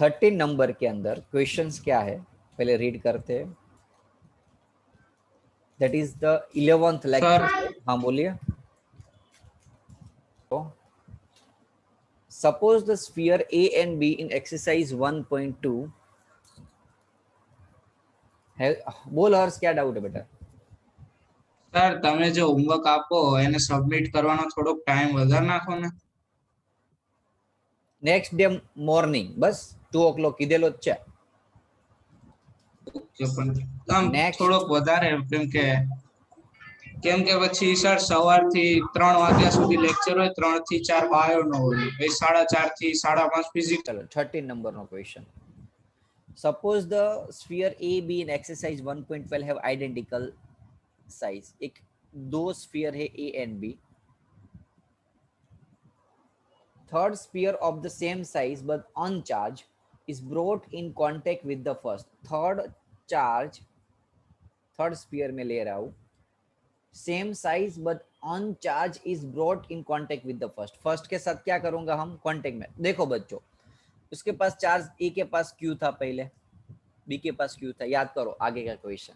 13 number के अंदर questions क्या है पहले रीड करते हैं. That is the 11th lecture. हाँ बोलिए. Suppose the sphere A and B in exercise 1.2 है. बोल हर्ष क्या डाउट है बेटा. सर તમે જો હોમવર્ક આપો એને સબમિટ કરવાનો થોડોક ટાઈમ વધારે નાખો ને. નેક્સ્ટ ડે મોર્નિંગ બસ 2 o'clock કીધેલો જ છે. ઓકે પણ આમ થોડોક વધારે કેમ કે પછી સર સવારથી 3 વાગ્યા સુધી લેક્ચર હોય 3 થી 4 બાયો નો હોય પછી 4:30 થી 5:30 ફિઝિક્સ. ચલો 13 નંબરનો question. Suppose the sphere AB in exercise 1.12 have identical size. एक दो sphere है A and B. Third sphere of the same size but uncharged is brought in contact with the first. Third sphere में ले रहा हूं. Same size but अनचार्ज is brought in contact with the first. First के साथ क्या करूंगा हम contact में. देखो बच्चों उसके पास चार्ज ए के पास क्यू था पहले, बी के पास क्यू था. याद करो आगे का question.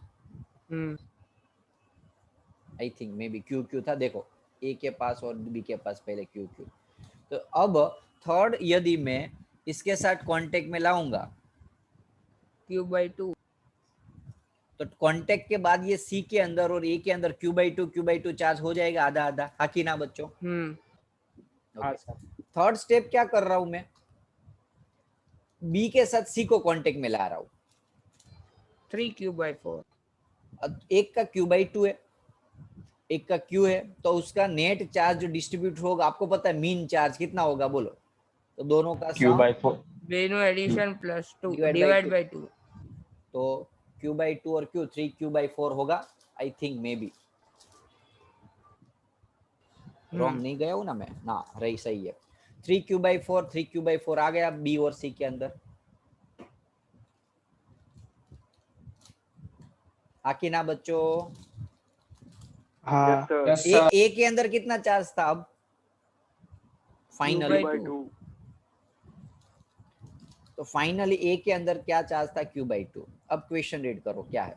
I think may be Q Q था. देखो ए के पास और बी के पास पहले क्यू क्यू. तो अब थर्ड यदि मैं इसके साथ कांटेक्ट में लाऊंगा Q/2, तो कांटेक्ट के बाद ये सी के अंदर और ए के अंदर Q/2 चार्ज हो जाएगा आधा आधा. हाँ कि ना बच्चों. थर्ड स्टेप क्या कर रहा हूं मैं, बी के साथ सी को कांटेक्ट में ला रहा हूं. 3Q/4. एक का Q/2 है, एक का Q है, तो उसका नेट चार्ज जो डिस्ट्रीब्यूट होगा आपको पता है मीन चार्ज कितना होगा बोलो. तो दोनों का Q/4 बेनो एडिशन प्लस 2 डिवाइड बाय 2. तो Q/2 और Q 3Q/4 होगा. I think may be wrong नहीं गया हूं ना मैं ना. रही सही है. 3Q/4 आ गया बी और सी के अंदर. आखिर ना बच्चों. हाँ ए के अंदर कितना चार्ज था अब फाइनली. तो फाइनली ए के अंदर क्या चार्ज था Q/2. अब क्वेश्चन रीड करो क्या है.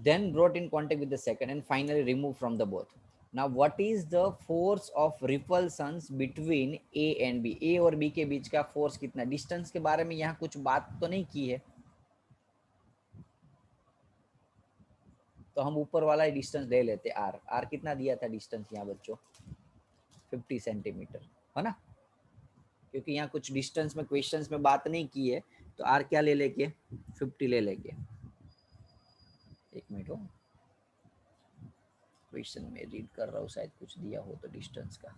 Then brought in contact with the second and finally removed from the both. Now what is the force of repulsions between A and B. A और B के बीच का फोर्स कितना. Distance के बारे में यहाँ कुछ बात तो नहीं की है, तो हम ऊपर वाला डिस्टेंस ले लेते. आर. आर कितना दिया था डिस्टेंस यहाँ बच्चों 50 सेंटीमीटर है ना. क्योंकि यहाँ कुछ डिस्टेंस में क्वेश्चंस में बात नहीं की है तो आर क्या ले लेंगे 50 ले लेंगे. एक मिनट हो, क्वेश्चन में रीड कर रहा हूँ शायद कुछ दिया हो तो डिस्टेंस का.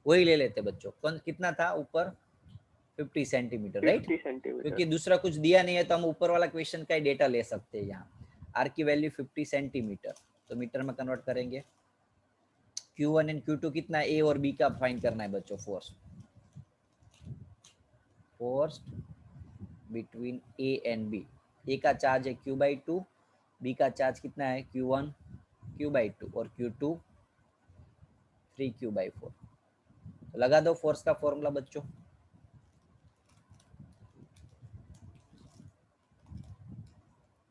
वही ले लेते बच्चों. कौन कितना था ऊपर 50 सेंटीमीटर राइट. क्योंकि दूसरा कुछ दिया नहीं है तो हम ऊपर वाला क्वेश्चन का ही डेटा ले सकते हैं. यहाँ आर की वैल्यू 50 सेंटीमीटर तो मीटर में कन्वर्ट करेंगे. Q1 एंड Q2 कितना ए और बी का फाइंड करना है बच्चों. Force between A and B. A का चार्ज है Q/2, बी का चार्ज कितना है Q1 Q/2 और Q2 3Q/4. तो लगा दो फोर्स का फॉर्मूला बच्चों.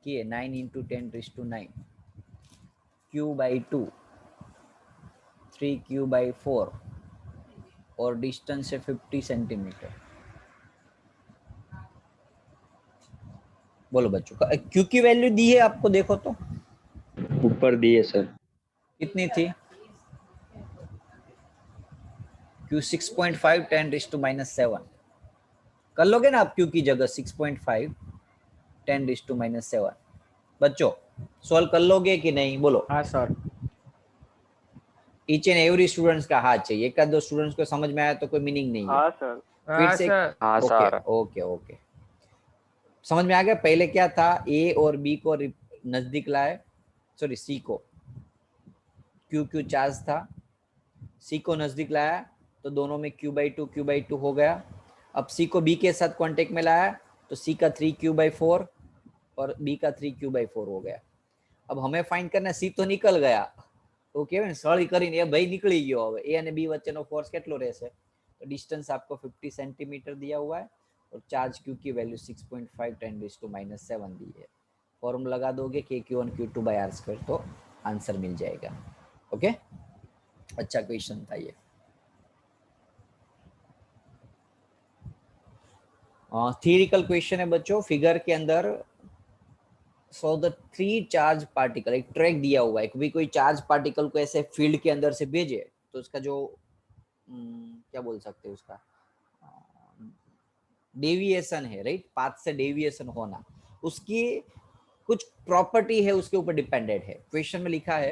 किए 9 × 10⁻⁹ Q/2 3Q/4 और डिस्टेंस है 50 सेंटीमीटर. बोलो बच्चों Q की वैल्यू दी है आपको. देखो तो ऊपर दी है सर. कितनी थी Q 6.5 10⁻⁷. कर लोगे ना आप Q की जगह 6.5 10⁻⁷. बच्चों सॉल्व कर लोगे कि नहीं बोलो. हाँ sir. Each and every students का हाथ चाहिए. एक दो स्टूडेंट्स को समझ में आया तो कोई मीनिंग नहीं है. हाँ सर. फिर से हाँ सर. ओके ओके समझ में आ गया. पहले क्या था ए और बी को नजदीक लाए, सॉरी सी को Q चार्ज था. सी को नजदीक लाया तो दोनों में Q/2 हो गया। अब सी को बी के साथ कांटेक्ट में लाया तो सी का 3Q/4 और बी का 3Q/4 हो गया। अब हमें फाइंड करना, सी तो निकल गया तो कहेवाय ने सળી કરીને એ ભાઈ નીકળી ગયો। હવે ए અને बी વચ્ચેનો फोर्स કેટલો રહેશે? तो डिस्टेंस आपको 50 सेंटीमीटर दिया हुआ है और चार्ज क्यू की वैल्यू 6.5 10⁻⁷ दी है। फॉर्मूला लगा दोगे K(Q1Q2/r²) तो आंसर मिल जाएगा। ओके, अच्छा क्वेश्चन था ये। थियरिकल क्वेश्चन है बच्चों। फिगर के अंदर सो द 3 चार्ज पार्टिकल, एक ट्रैक दिया हुआ है कि कोई चार्ज पार्टिकल को ऐसे फील्ड के अंदर से भेजे तो उसका जो क्या बोल सकते हैं, उसका डेविएशन है, राइट, पाथ से डेविएशन होना, उसकी कुछ प्रॉपर्टी है, उसके ऊपर डिपेंडेंट है। क्वेश्चन में लिखा है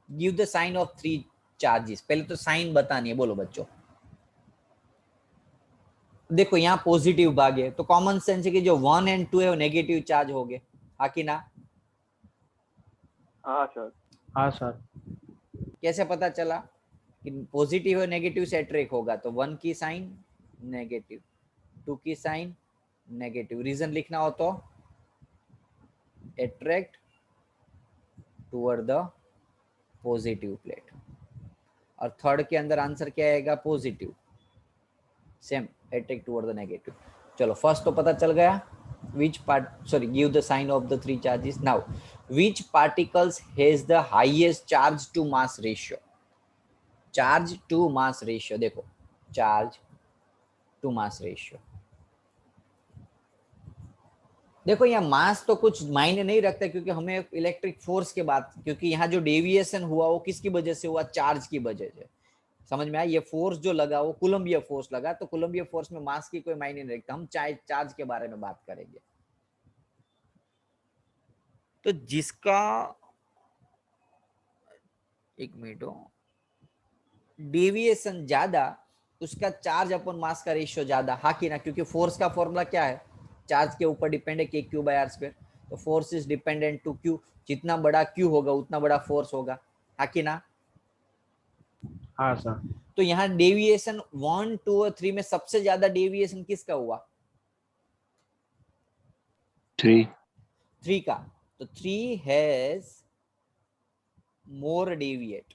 give the sign of 3 charges. पहले तो साइन बतानी है, बोलो बच्चों। देखो यहाँ पॉजिटिव भाग है तो कॉमन सेंस है कि जो 1 और 2 है वो नेगेटिव चार्ज हो गए, हाँ कि ना? हाँ सर। हाँ सर। कैसे पता चला कि पॉजिटिव और नेगेटिव से अट्रैक्ट होगा? तो 1 की साइन नेगेटिव, 2 की साइन नेगेटिव। रीजन लिखना हो तो attract toward the positive plate, और थर्ड के अंदर आंसर क्या आएगा? Positive, same attract toward the negative. चलो फर्स्ट तो पता चल गया। which part, sorry, give the sign of the 3 charges. Now which particles has the highest charge to mass ratio? charge to mass ratio, देखो charge to mass ratio। देखो यहाँ मास तो कुछ मायने नहीं रखता क्योंकि हमें इलेक्ट्रिक फोर्स के बात, क्योंकि यहाँ जो डेविएशन हुआ वो किसकी वजह से हुआ? चार्ज की वजह से। समझ में आया? ये फोर्स जो लगा वो कूलम्बीय फोर्स लगा, तो कूलम्बीय फोर्स में मास की कोई मायने नहीं रखता। हम चार्ज के बारे में बात करेंगे। तो जिसका, एक मिनट, डेविएशन ज्यादा उसका चार्ज अपन मास का रेशियो ज्यादा, हाँ कि ना? क्योंकि फोर्स का फॉर्मूला क्या है? चार्ज के ऊपर डिपेंड है K(Q/r²। तो force is dependent to Q। जितना बड़ा Q होगा उतना बड़ा फोर्स होगा, हाँ कि ना? हाँ सर। तो यहाँ डेविएशन 1, 2 और 3 में सबसे ज्यादा डेविएशन किसका हुआ? 3 का। तो 3 हैज मोर डेविएट,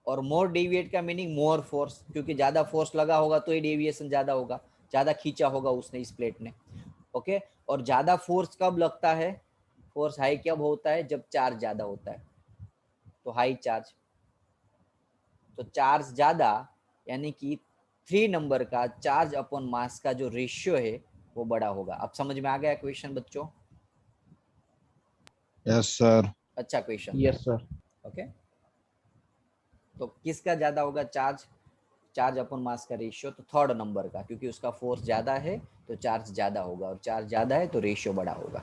और मोर डेविएट का मीनिंग मोर फोर्स, क्योंकि ज्यादा फोर्स लगा होगा तो ये डेविएशन ज्यादा होगा, ज्यादा खींचा होगा उसने इस प्लेट ने। ओके, और ज्यादा फोर्स कब लगता है? फोर्स हाई कब होता है? जब चार्ज ज्यादा होता है, तो हाई चार्ज। तो चार्ज ज्यादा यानी कि 3 नंबर का चार्ज अपॉन मास का जो रेशियो है वो बड़ा होगा। अब समझ में आ गया क्वेश्चन बच्चों? Yes sir. अच्छा क्वेश्चन। Yes sir. ओके, तो किसका ज्यादा होगा चार्ज? चार्ज अपॉन मास का रेशियो, तो थर्ड नंबर का, क्योंकि उसका फोर्स ज्यादा है तो चार्ज ज्यादा होगा, और चार्ज ज्यादा है तो रेशियो बड़ा होगा।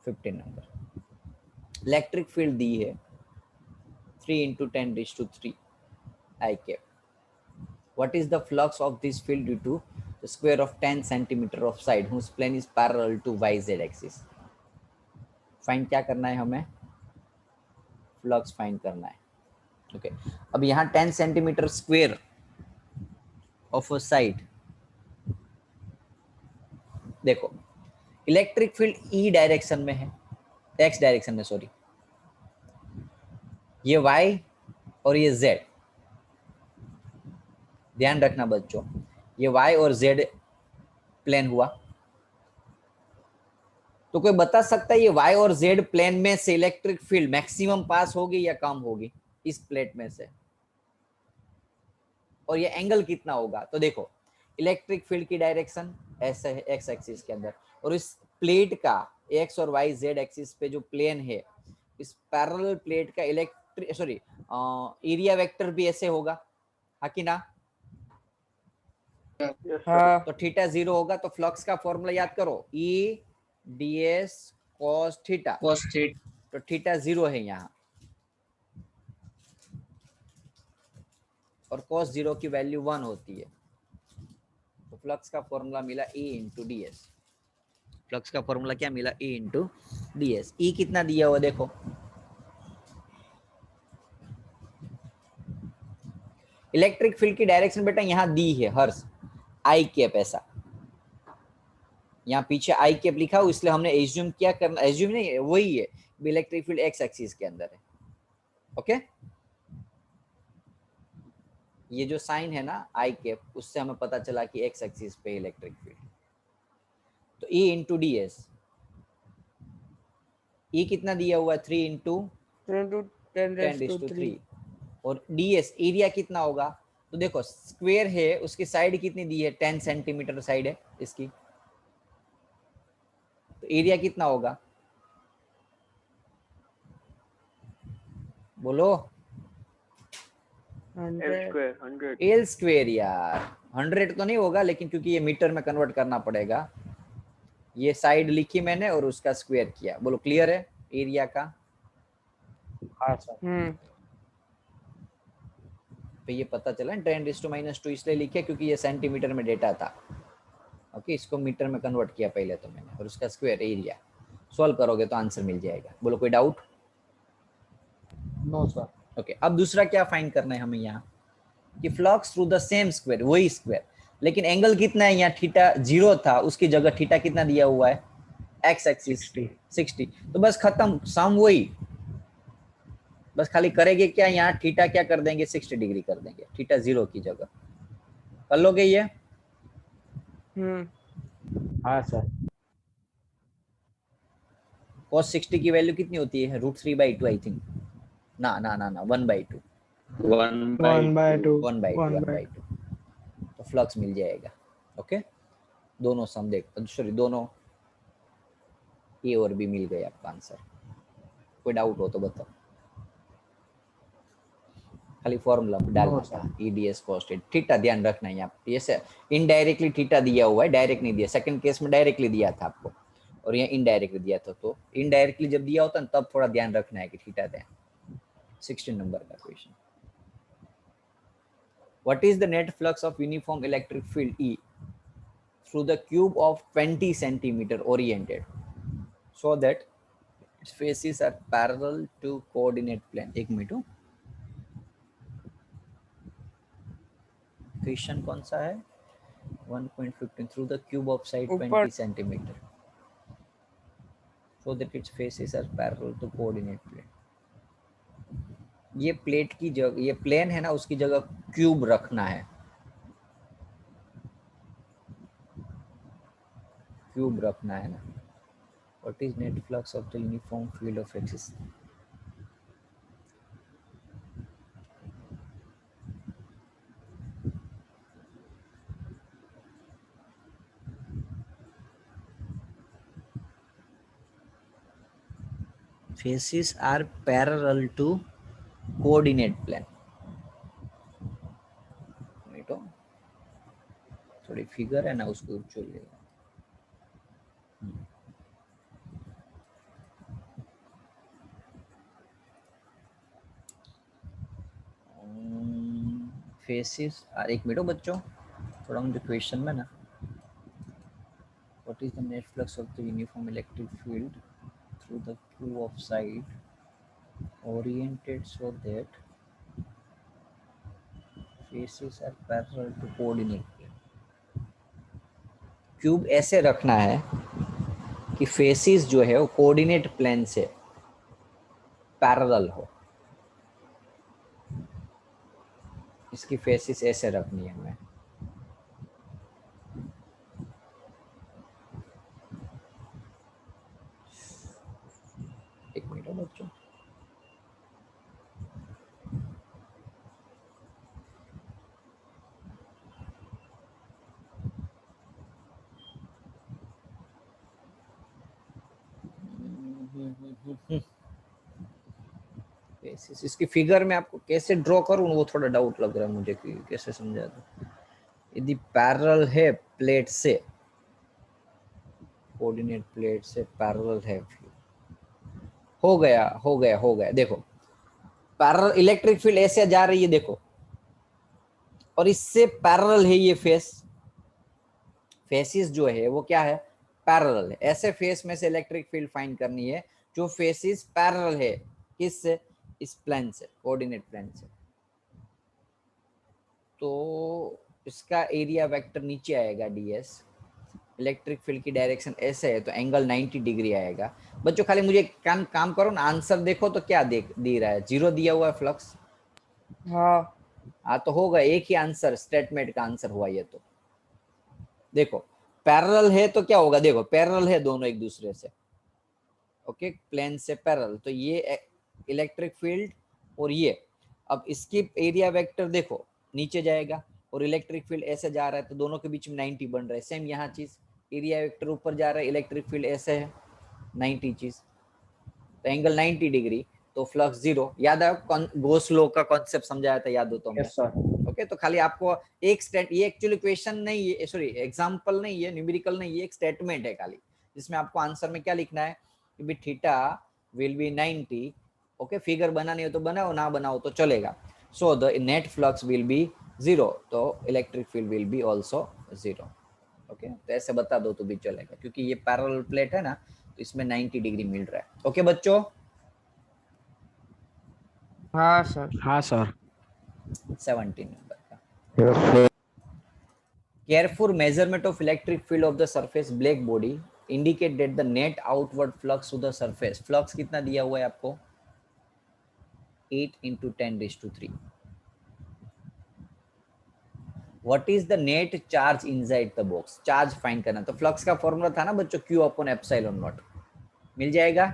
15 नंबर। इलेक्ट्रिक फील्ड दी है 3 × 10⁻³ I cap. What is the flux of this field due to the square of 10 centimeter of side whose plane is parallel to YZ axis? Find क्या करना है हमें? फ्लक्स फाइंड करना है। Okay, अब यहाँ 10 centimetre square of a side, देखो electric field E direction में है, एक्स डायरेक्शन में, सॉरी, ये वाई और ये जेड। ध्यान रखना बच्चों, ये वाई और जेड प्लेन हुआ। तो कोई बता सकता है ये वाई और जेड प्लेन में से इलेक्ट्रिक फील्ड मैक्सिमम पास होगी या कम होगी इस प्लेट में से? और ये एंगल कितना होगा? तो देखो इलेक्ट्रिक फील्ड की डायरेक्शन ऐसे है एक्स एक्सिस के अंदर, और इस प्लेट का एक्स और वाई जेड एक्सिस पे जो प्लेन है, इस पैरेलल प्लेट का एरिया वेक्टर भी ऐसे होगा, हाँ कि ना? हाँ। तो थीटा 0 होगा, तो फ्लक्स का फॉर्मूला याद करो, E ds cos theta. cos theta. तो थीटा 0 है यहाँ, और cos 0 की वैल्यू 1 होती है। तो फ्लक्स का फॉर्मूला मिला E × ds। फ्लक्स का फॉर्मूला क्या मिला? E × ds। E कितना दिया हुआ देखो, इलेक्ट्रिक फील्ड की डायरेक्शन बेटा यहाँ दी है हर्ष, आई कैप, ऐसा यहाँ पीछे आई कैप लिखा हो, इसलिए हमने एज्यूम किया, करना एज्यूम नहीं है, वही है, इलेक्ट्रिक फील्ड एक्स एक्सिस के अंदर है। ओके, ये जो साइन है ना आई कैप, उससे हमें पता चला कि एक्स एक्सिस पे इलेक्ट्रिक फील्ड। तो E into D S, E कितना दिया हुआ है 3 इंटू 10⁻³ और ds एरिया कितना होगा, तो देखो स्क्वायर है, उसकी साइड कितनी दी है 10 सेंटीमीटर साइड है इसकी, तो एरिया कितना होगा बोलो, एल स्क्वायर यार, 100 तो नहीं होगा लेकिन क्योंकि ये मीटर में कन्वर्ट करना पड़ेगा, ये साइड लिखी मैंने और उसका स्क्वायर किया। बोलो क्लियर है एरिया का? हाँ सर। तो ये पता चला 10⁻², इसलिए लिखे क्योंकि ये सेंटीमीटर में डेटा था। ओके, इसको मीटर में कन्वर्ट किया पहले तो मैंने, और उसका स्क्वायर एरिया। सॉल्व करोगे तो आंसर मिल जाएगा। बोलो कोई डाउट? No sir. ओके, अब दूसरा क्या फाइंड करना है हमें यहाँ कि flux through the same square, वही स्क्वायर, लेकिन एंगल कितना है यहाँ, थीटा 0 था, उसकी जगह थीटा कितना दिया हुआ है एक्स एक्सिस 60। तो बस खत्म, सम वही, बस खाली करेंगे क्या, यहाँ थीटा क्या कर देंगे 60 डिग्री कर देंगे, थीटा 0 की जगह। कर लोगे ये? हाँ सर। cos 60 की वैल्यू कितनी होती है, √3/2 आई थिंक, ना 1/2, 1/2 तो फ्लक्स मिल जाएगा। ओके, दोनों सम देख, सॉरी दोनों ए और बी मिल गए आपका आंसर। कोई डाउट हो तो बताओ, खाली फॉर्मूला डालना था, EDS cos थीटा ध्यान रखना है यहाँ, ये इनडायरेक्टली थीटा दिया हुआ है, डायरेक्ट नहीं दिया। सेकंड केस में डायरेक्टली दिया था आपको और यहाँ इनडायरेक्टली दिया था, तो इनडायरेक्टली जब दिया होता है तब थोड़ा ध्यान रखना है कि थीटा दें। 16 नंबर का question, what is the net flux of uniform electric field E through the cube of 20 centimeter oriented so that its faces are parallel to coordinate plane। एक मिनट, क्वेश्चन कौन सा है? 1.15 through the cube of side 20 centimeter so that its faces are parallel to coordinate plane। ये plate की जगह, ये plane है ना, उसकी जगह क्यूब रखना है, क्यूब रखना है ना। What is net flux of the uniform field of axis? Faces are parallel to coordinate plane. थोड़ी फिगर है ना, उसको चल लेगा। फेसिस आर, एक मिनट बच्चों, थोड़ा मुझे क्वेश्चन में ना, what is the net flux of the uniform electric field through the cube of side oriented so that faces are parallel to coordinate plane। Cube ऐसे रखना है कि फेसिस जो है वो कोऑर्डिनेट प्लेन से पैरेलल हो, इसकी फेसिस ऐसे रखनी है हमें। एक मिनट बच्चों, इसकी फिगर में आपको कैसे ड्रॉ करूं वो थोड़ा डाउट लग रहा है मुझे कि कैसे समझा दूं। यदि पैरेलल है प्लेट से, कोऑर्डिनेट प्लेट से पैरेलल है, हो गया। देखो पैरेलल इलेक्ट्रिक फील्ड ऐसे जा रही है देखो, और इससे पैरेलल है ये फेस, फेसिस जो है वो क्या है, पैरेलल है। ऐसे फेस में से इलेक्ट्रिक फील्ड फाइंड करनी है जो फेसिस पैरेलल है, किससे, इस प्लेन से, कोऑर्डिनेट प्लेन से। तो इसका एरिया वेक्टर नीचे आएगा ds, इलेक्ट्रिक फील्ड की डायरेक्शन ऐसे है तो एंगल 90 डिग्री आएगा। बच्चों खाली मुझे काम करो ना, आंसर देखो तो क्या दे रहा है, 0 दिया हुआ है फ्लक्स। हाँ तो होगा एक ही आंसर, स्टेटमेंट का आंसर हुआ ये। तो देखो पैरेलल है तो क्या होगा, देखो पैरेलल है दोनों एक दूसरे से, ओके प्लेन से पैरेलल, तो ये इलेक्ट्रिक फील्ड और ये, अब इसकी एरिया वेक्टर देखो नीचे जाएगा और इलेक्ट्रिक फील्ड ऐसे जा रहा है तो दोनों के बीच में 90 बन रहा है। सेम यहाँ चीज, एरिया वेक्टर ऊपर जा रहा है, इलेक्ट्रिक फील्ड ऐसे है 90 चीज, तो एंगल 90 डिग्री, तो फ्लक्स 0। याद आया गोस लॉ का कॉन्सेप्ट समझाया था, याद हो तो यस सर। ओके। तो खाली आपको एक स्टेट, ये एक्चुअली क्वेश्चन नहीं है, सॉरी एग्जांपल नहीं है, न्यूमेरिकल नहीं है, एक स्टेटमेंट है खाली, जिसमें आपको आंसर में क्या लिखना है कि भी theta will be 90, okay. Figure बनानी हो तो बनाओ, ना बनाओ तो चलेगा। So the net flux will be 0, तो electric field will be also 0, okay. तो ऐसे बता दो तो भी चलेगा, क्योंकि ये पैरेलल प्लेट है ना, तो इसमें 90 डिग्री मिल रहा है। ओके बच्चों, हाँ सर। हाँ सर। 17 नंबर का, careful measurement of electric field of the surface black body indicate that the net outward flux to the surface, flux कितना दिया हुआ है आपको, 8 into 10⁻3। what is the net charge inside the box, charge find करना। तो flux का formula था ना बच्चों, Q अपॉन एप्सिलॉन नॉट, मिल जाएगा,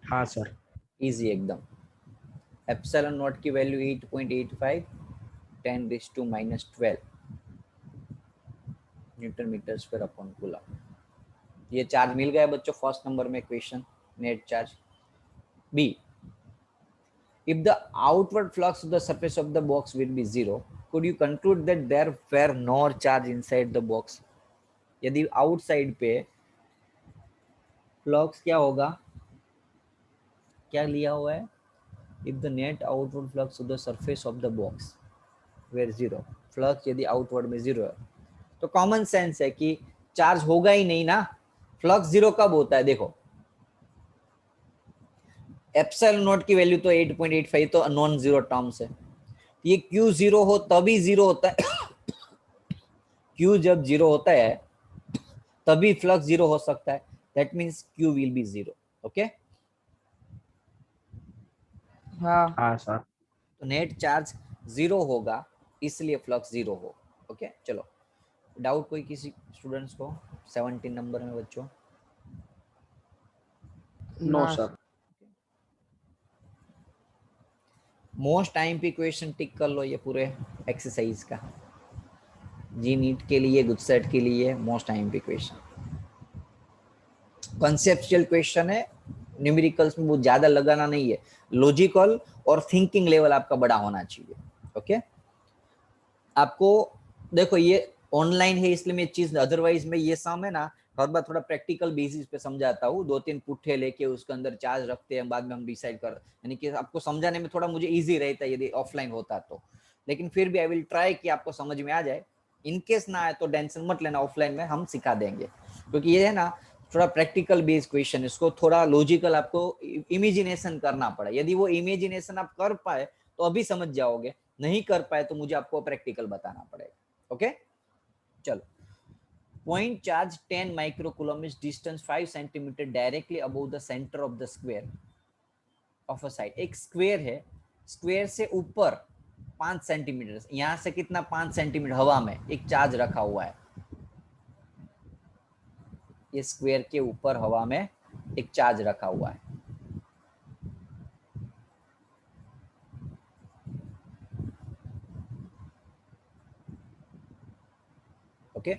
हाँ सर। इजी एकदम। एप्सिलॉन नॉट की value 8.85 10⁻⁻12 newton metre square upon coulomb. ये चार्ज मिल गया बच्चों फर्स्ट नंबर में question, net charge. B, if the outward flux to the surface of the box will be 0, could you conclude that there were no charge inside the box? यदि outside पे flux क्या होगा, क्या लिया हुआ है, if the net outward flux to the surface of the box were 0, flux यदि outward में 0 है तो कॉमन सेंस है कि चार्ज होगा ही नहीं ना। फ्लक्स 0 कब होता है, देखो एप्सिलॉन नॉट की वैल्यू तो 8.85 तो नॉन जीरो टर्म्स है, ये Q 0 हो तभी 0 होता है Q जब 0 होता है तभी फ्लक्स 0 हो सकता है, that means Q will be 0, okay. हाँ हाँ सर। तो नेट चार्ज 0 होगा इसलिए फ्लक्स 0 हो, ओके। चलो डाउट कोई किसी स्टूडेंट्स को 17 नंबर में बच्चों, नो ना सर। मोस्ट आईएमपी क्वेश्चन टिक कर लो ये पूरे एक्सरसाइज का, जी नीट के लिए, गुजसेट के लिए most IMP question, conceptual question है, न्यूमेरिकल्स में बहुत ज्यादा लगाना नहीं है, लॉजिकल और थिंकिंग लेवल आपका बड़ा होना चाहिए, ओके। आपको देखो ये ऑनलाइन है इसलिए मैं चीज, अदरवाइज में ये सामने ना हर बार थोड़ा प्रैक्टिकल बेसिस पे समझाता हूँ, 2-3 पुट्ठे लेके उसके अंदर चार्ज रखते हैं, बाद में हम डिसाइड कर, यानी कि आपको समझाने में थोड़ा मुझे इजी रहता है यदि ऑफलाइन होता तो, लेकिन फिर भी आई विल ट्राई कि आपको समझ में आ जाए। इनकेस ना आए तो टेंशन मत लेना, ऑफलाइन में हम सिखा देंगे, क्योंकि ये है ना थोड़ा प्रैक्टिकल बेस्ड क्वेश्चन, इसको थोड़ा लॉजिकल आपको इमेजिनेशन करना पड़ा, यदि वो इमेजिनेशन आप कर पाए तो अभी समझ जाओगे, नहीं कर पाए तो मुझे आपको प्रैक्टिकल बताना पड़ेगा, ओके। चलो, point charge 10 microcoulomb is distance 5 centimeter directly above the center of the square of a side, एक स्क्वायर है, स्क्वायर से ऊपर 5 सेंटीमीटर, यहां से कितना 5 सेंटीमीटर हवा में एक चार्ज रखा हुआ है, ये स्क्वायर के ऊपर हवा में एक चार्ज रखा हुआ है, okay.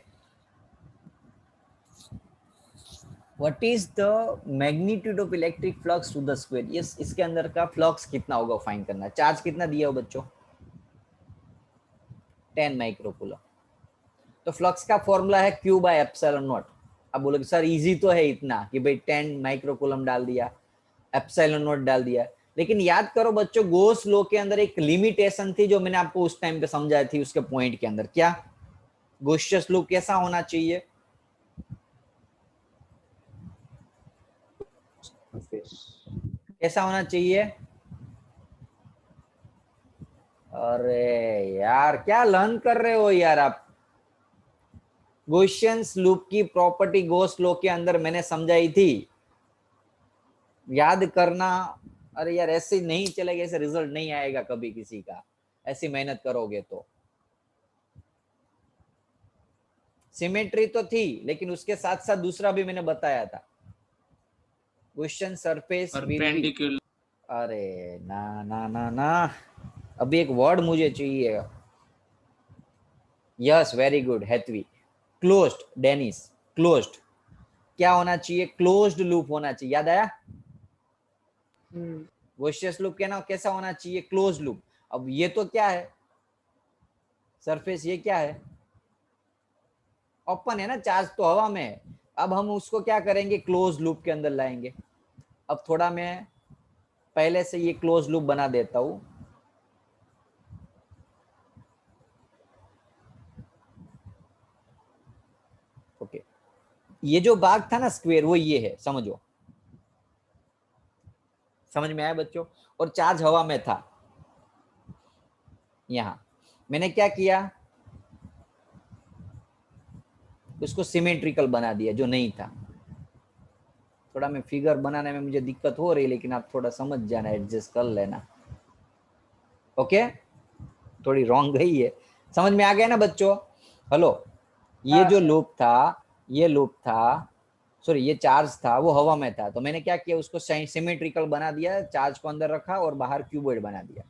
What is the magnitude of electric flux to the square, ये इसके अंदर का फ्लक्स कितना होगा फाइंड करना है, चार्ज कितना दिया हो बच्चों 10 माइक्रोकूलम, तो फ्लक्स का फॉर्मूला है Q बाय एप्सिलॉन नॉट। अब बोलोगे सर इजी तो है इतना कि भाई 10 माइक्रोकूलम डाल दिया, एप्सिलॉन नॉट डाल दिया, लेकिन याद करो बच्चों गोस लॉ के अंदर एक लिमिटेशन थी जो मैंने आपको उस टाइम पे समझाई थी, उसके पॉइंट के अंदर क्या, गॉसियस लॉ कैसा होना चाहिए, कैसा होना चाहिए, अरे यार क्या लर्न कर रहे हो यार आप। गॉसियंस लूप की प्रॉपर्टी गॉस लॉ के अंदर मैंने समझाई थी, याद करना। अरे यार ऐसे नहीं चलेगा, ऐसे रिजल्ट नहीं आएगा कभी किसी का, ऐसी मेहनत करोगे तो। सिमेट्री तो थी लेकिन उसके साथ साथ दूसरा भी मैंने बताया था, question surface will be. Perpendicular. अरे ना ना ना ना, अभी एक वर्ड मुझे चाहिए। यस वेरी गुड हैथवी। क्लोज्ड डेनिस, क्लोज्ड क्या होना चाहिए? क्लोज्ड लूप होना चाहिए, याद आया? गॉसियस लूप क्या ना कैसा होना चाहिए? Closed loop. अब ये तो क्या है सरफेस, ये क्या है? ओपन है ना, चार्ज तो हवा में है। अब हम उसको क्या करेंगे? क्लोज लूप के अंदर लाएंगे। अब थोड़ा मैं पहले से ये क्लोज लूप बना देता हूं। ओके, ये जो भाग था ना स्क्वायर, वो ये है, समझो। समझ में आया बच्चों? और चार्ज हवा में था। यहां मैंने क्या किया, उसको सिमेट्रिकल बना दिया जो नहीं था। थोड़ा मैं फिगर बनाने में मुझे दिक्कत हो रही, लेकिन आप थोड़ा समझ जाना, एडजस्ट कर लेना। ओके, थोड़ी रॉन्ग गई है, समझ में आ गया ना बच्चों? हेलो, ये जो लूप था, ये लूप था, सॉरी ये चार्ज था, वो हवा में था, तो मैंने क्या किया, उसको सिमेट्रिकल बना दिया, चार्ज को अंदर रखा और बाहर क्यूबॉइड बना दिया।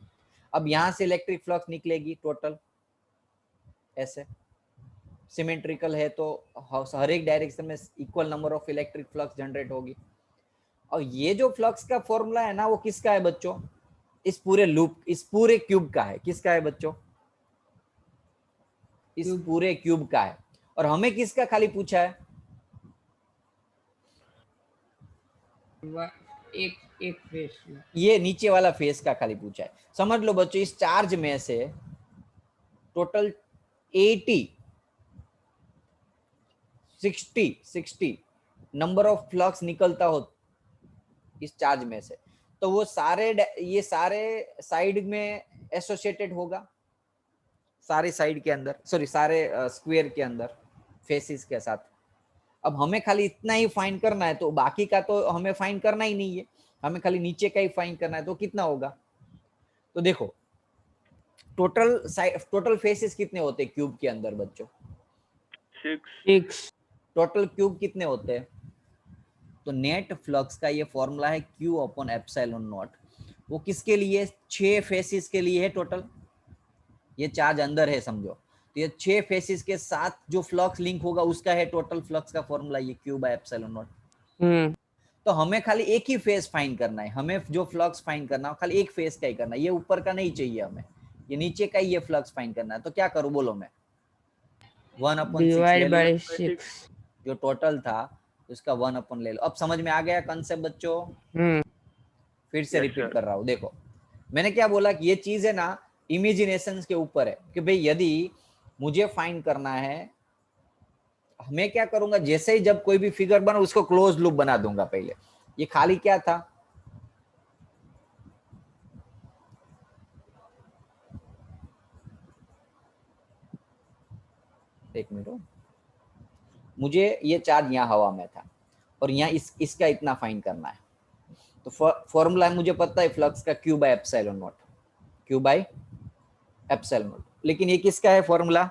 अब यहां से इलेक्ट्रिक फ्लक्स निकलेगी टोटल, ऐसे सिमेट्रिकल है तो हर एक डायरेक्शन में equal number of electric flux generate होगी। और ये जो फ्लक्स का फॉर्मूला है ना, वो किसका है बच्चों? इस पूरे लूप, इस पूरे क्यूब का है। किसका है बच्चों? इस पूरे क्यूब का है। और हमें किसका खाली पूछा है? एक फेस। ये नीचे वाला फेस का खाली पूछा है। समझ लो बच्चों, इस चार्ज में से टोटल 80 60 नंबर ऑफ फ्लक्स निकलता हो इस चार्ज में से, तो वो सारे ये सारे साइड में एसोसिएटेड होगा, सारे साइड के अंदर, सॉरी सारे स्क्वायर के अंदर फेसिस के साथ। अब हमें खाली इतना ही फाइंड करना है, तो बाकी का तो हमें फाइंड करना ही नहीं है, हमें खाली नीचे का ही फाइंड करना है। तो कितना होगा? तो देखो टोटल फेसेस कितने होते हैं क्यूब के अंदर बच्चों? 6। टोटल क्यूब कितने होते हैं? तो नेट फ्लक्स का ये फॉर्मूला है Q अपॉन एप्सिलॉन नॉट। वो किसके लिए? 6 फेसिस के लिए है टोटल। ये चार्ज अंदर है समझो, तो ये 6 फेसिस के साथ जो फ्लक्स लिंक होगा उसका है टोटल फ्लक्स का फॉर्मूला, ये Q बाय एप्सिलॉन नॉट। तो हमें खाली एक ही फेस फाइंड करना है, हमें जो फ्लक्स फाइंड करना है खाली एक फेस का ही करना है, ये ऊपर का नहीं चाहिए हमें, ये नीचे का ही ये फ्लक्स फाइंड करना है। तो क्या करूं बोलो मैं? 1/6 ले डिवाइड लो, बाय 6। जो टोटल था उसका 1 ले लो। अब समझ में आ गया कंसेप्ट बच्चों? फिर से रिपीट कर रहा हूं, देखो मैंने क्या बोला कि ये चीज है ना इमेजिनेशन के ऊपर है, कि भाई यदि मुझे फाइंड करना है, मैं क्या करूंगा, जैसे ही जब कोई भी फिगर बना उसको क्लोज लूप बना दूंगा। पहले ये खाली क्या था? एक मिनट, मुझे ये चार्ज यहाँ हवा में था और यहाँ इसका इतना फाइंड करना है। तो फॉर्मूला मुझे पता है फ्लक्स का Q by epsilon not, Q by epsilon not. लेकिन ये किसका है फॉर्मूला?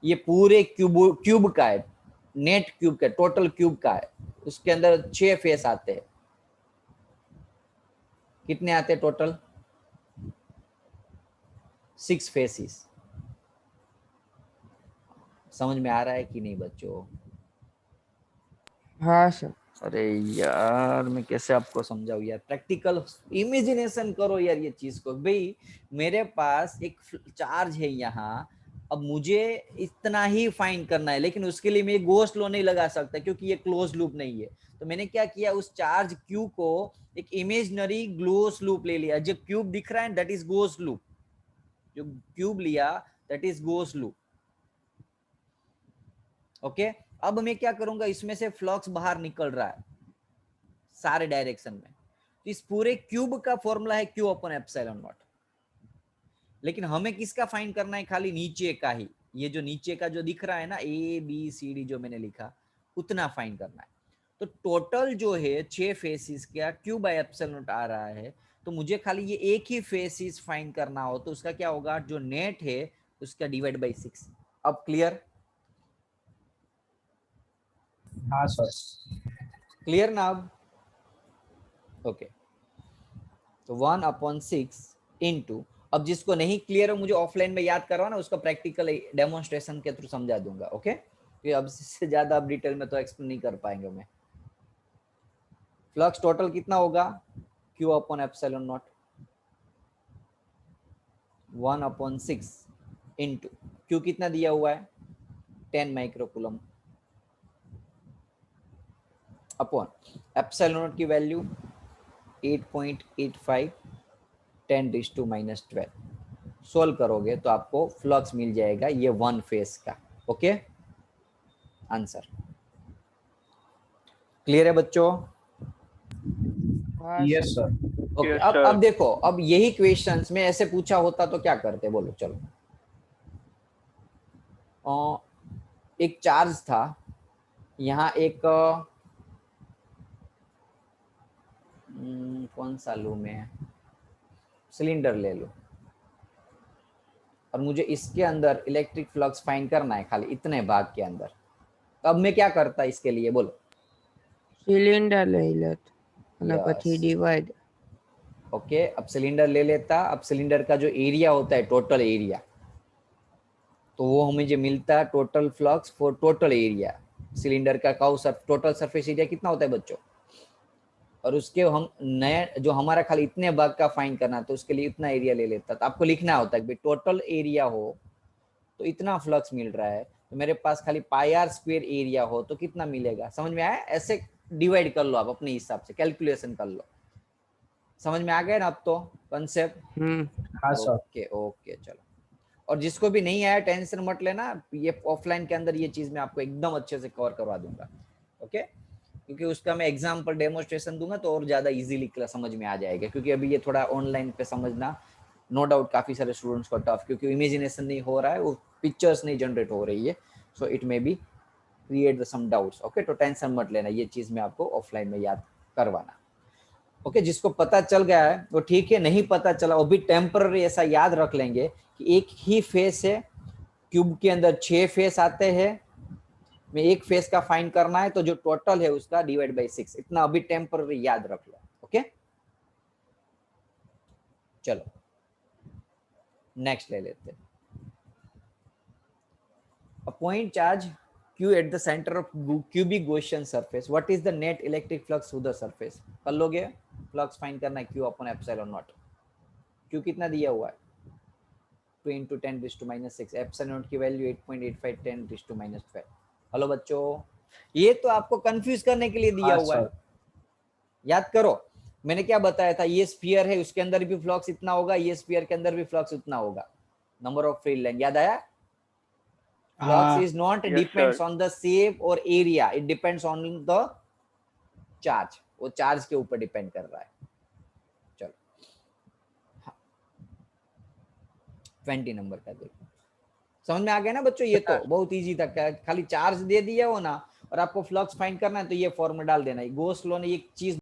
ये पूरे क्यूब का है, नेट क्यूब का, टोटल क्यूब का है। उसके अंदर 6 फेस आते हैं। कितने आते हैं टोटल? 6 फेसिस। समझ में आ रहा है कि नहीं बच्चों? हाँ सर। अरे यार मैं कैसे आपको समझाऊं यार, प्रैक्टिकल इमेजिनेशन करो यार ये चीज को। भाई मेरे पास एक चार्ज है यहाँ, अब मुझे इतना ही फाइंड करना है, लेकिन उसके लिए मैं गॉस लॉ नहीं लगा सकता क्योंकि ये क्लोज लूप नहीं है। तो मैंने क्या किया, उस चार्ज Q को एक इमेजिनरी गॉस लूप ले लिया। जो क्यूब दिख रहा है दैट इज गॉस लूप, जो क्यूब लिया that is Gauss loop. Okay, अब मैं क्या करूंगा, इसमें से फ्लक्स बाहर निकल रहा है सारे डायरेक्शन में, तो इस पूरे क्यूब का फॉर्मूला है Q अपॉन एप्सिलॉन नॉट। लेकिन हमें किसका फाइंड करना है, खाली नीचे का ही, ये जो नीचे का जो दिख रहा है ना ABCD जो मैंने लिखा उतना फाइंड करना है। तो टोटल जो है 6 फेसिस का Q बाय एप्सिलॉन नॉट आ रहा है, तो मुझे खाली ये एक ही फेसिस फाइंड करना हो तो उसका क्या होगा, जो नेट है उसका डिवाइड बाय 6। अब क्लियर? हाँ सर। क्लियर ना अब? ओके, तो 1/6 इंटू, अब जिसको नहीं क्लियर हो मुझे ऑफलाइन में याद करवाना, उसका प्रैक्टिकल डेमोन्स्ट्रेशन के थ्रू समझा दूंगा। ओके, तो अब इससे ज्यादा अब डिटेल में तो एक्सप्लेन नहीं कर पाएंगे मैं। फ्लक्स टोटल कितना होगा, Q/ε0 1/6 इंटू Q कितना दिया हुआ है 10 माइक्रोकूलम अपॉन ε0 की वैल्यू 8.85 10⁻⁻12। सोल्व करोगे तो आपको फ्लक्स मिल जाएगा ये 1 फेस का। ओके, आंसर क्लियर है बच्चों? हाँ yes sir. Sir. Okay, Yes, अब sir. देखो, अब यही क्वेश्चंस में ऐसे पूछा होता तो क्या करते, बोलो। चलो, एक चार्ज था, यहाँ एक कौन सा लूं मैं, सिलेंडर ले लो, और मुझे इसके अंदर इलेक्ट्रिक फ्लक्स फाइंड करना है खाली इतने भाग के अंदर। तो अब मैं क्या करता इसके लिए, बोलो। सिलेंडर લઈ લો અને Yes. પછી ડિવાઈડ। ओके, अब सिलेंडर ले लेता। अब सिलेंडर का जो एरिया होता है, टोटल एरिया, तो वो हमें जो मिलता है total flux for total area. Cylinder का टोटल सरफेस एरिया कितना होता है बच्चों, और उसके हम नए जो हमारा खाली इतने भाग का फाइंड करना, तो उसके लिए इतना एरिया ले लेता। तो आपको लिखना होता है कि टोटल एरिया हो तो इतना फ्लक्स मिल रहा है, तो मेरे पास खाली πr² एरिया हो तो कितना मिलेगा। समझ में आया? ऐसे डिवाइड कर लो आप अपने हिसाब से, कैलकुलेशन कर लो। समझ में आ गया ना अब तो कंसेप्ट? हाँ सर। ओके ओके, चलो। और जिसको भी नहीं आया टेंशन मत लेना, ये ऑफलाइन के अंदर ये चीज मैं आपको एकदम अच्छे से कवर करवा दूंगा। ओके, क्योंकि उसका मैं एग्जांपल डेमोन्स्ट्रेशन दूंगा तो और ज्यादा इजीली समझ में आ जाएगा। क्योंकि अभी ये थोड़ा ऑनलाइन पे समझना नो डाउट काफी सारे स्टूडेंट्स को टफ, क्योंकि इमेजिनेशन नहीं हो रहा है, वो पिक्चर्स नहीं जनरेट हो रही है, so it may be create some doubts. Okay, तो टेंशन मत लेना, ये चीज मैं आपको ऑफलाइन में याद करवाना। ओके, जिसको पता चल गया है वो ठीक है, नहीं पता चला वो भी टेम्पररी ऐसा याद रख लेंगे कि एक ही फेस है, क्यूब के अंदर 6 फेस आते हैं, में एक फेस का फाइंड करना है, तो जो टोटल है उसका डिवाइड बाय 6, इतना अभी टेम्पररी याद रख लो। ओके, चलो नेक्स्ट ले लेते हैं। A point charge Q at the center of cubic Gaussian surface. What is the net electric flux through the surface? कर लोगे? फ्लक्स फाइंड करना है Q/ε0। Q कितना दिया हुआ है 2 × 10⁻⁻6, ε0 की वैल्यू 8.85 10⁻12। हेलो बच्चों, ये तो आपको कंफ्यूज करने के लिए दिया हुआ है। याद करो मैंने क्या बताया था, ये स्फीयर है, उसके अंदर भी फ्लक्स इतना होगा, ये स्फीयर के अंदर भी फ्लक्स उतना होगा। नंबर ऑफ फील्ड लाइन याद आया? Flux is not Yes, depends sir. on the shape or area, it depends on the charge, वो चार्ज के ऊपर डिपेंड कर रहा है। चलो 20 नंबर का देखो, समझ में आ गया ना बच्चों? ये तो बहुत इजी था, खाली चार्ज दे दिया हो ना और आपको फ्लक्स फाइंड करना है तो ये फॉर्मूला डाल देना है। गोस लॉ ने एक चीज